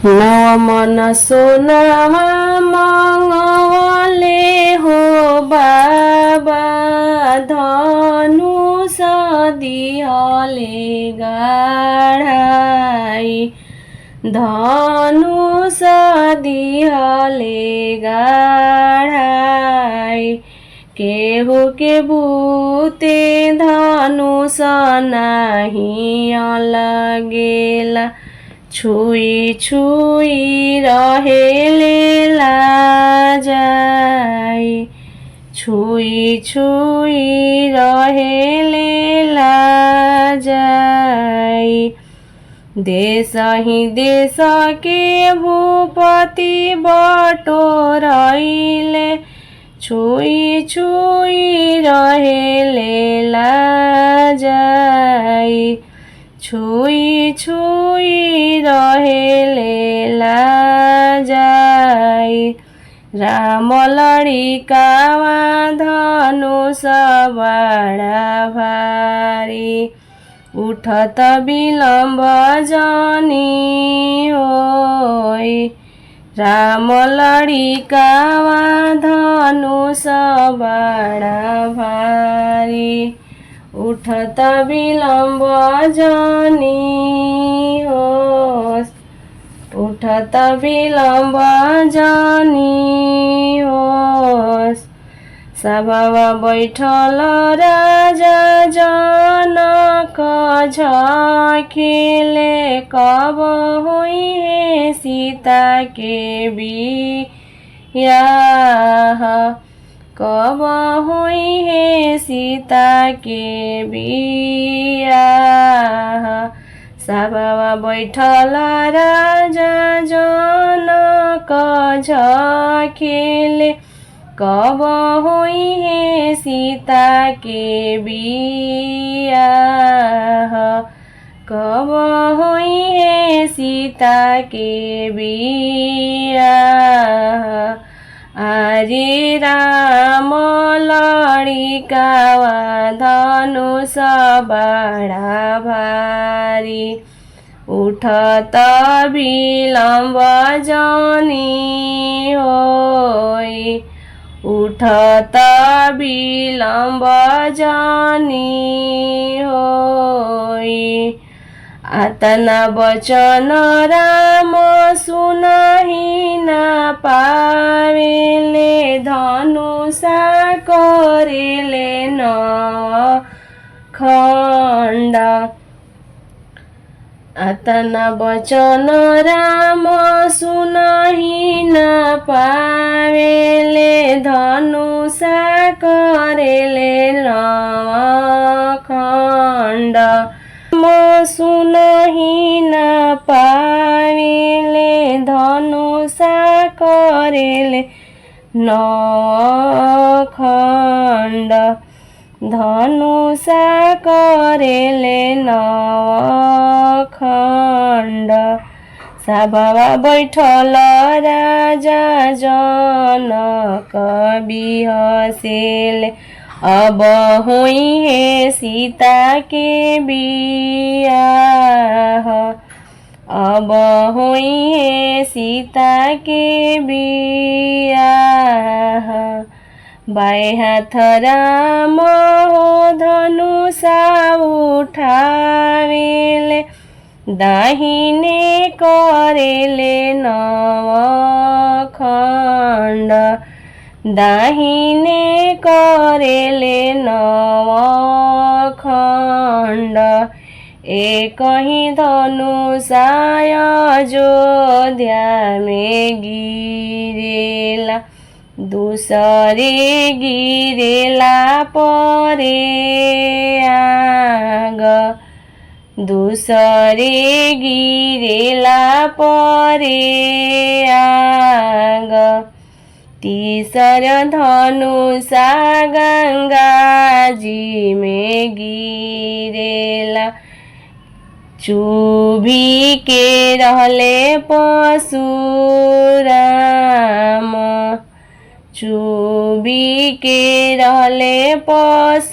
नव मन सोनामा मङ्गले हो बाबा धनुष दिहले गाढाई धनुष दिहले गाढाई केहू के भूते धनुष नाही लगेला छुई छुई रहेले लाजाई छुई छुई रहेले लाजाई देश ही देश के भूपति बटोरैले छुई छुई रहेले लाजाई छुई छुई रहेले लाजाई राम लड़िकावा धनुष बड़ा भारी उठत विलम्ब जानी होई राम लड़िकावा धनुष बड़ा भारी उठत विलम्ब जानी होस उठत विलम्ब जानी होस सभामा बैठल राजा जनक झखेले कब होई हे सीता के बियाह कब होई हे सीता के बियाह सभामा बैठल राजा जनक झखेले कब होई हे सीता के बियाह कब होई हे सीता के बियाह आरे राम लड़िकावा धनुष बड़ा भारी उठत विलम्ब जानी होई उठत विलम्ब जानी होई आतना वचन राम सुनहि न पावेले धनुषा करेले न खण्ड आतना वचन राम सुनहि न पावेले धनुषा करेले न खण्ड सुनहि न पावेले धनुषा करेले न खण्ड धनुषा करेले न खण्ड सभामा बैठल राजा जनक बिहसेले अब होई हे सीता के बियाह अब होई हे सीता के बियाह बाएं हाथ राम हो धनुषा उठावेले दाहिने करेले नव खण्ड दाहिने करेले नव खण्ड एक ही धनुषा अयोध्या में गिरेला दूसरे गिरेला परे आग दूसरे गिरेला परे आग तीसर धनुषा गंगा जी में गिरेला चुभी के रहले परशुराम चुभी के रहले परशुराम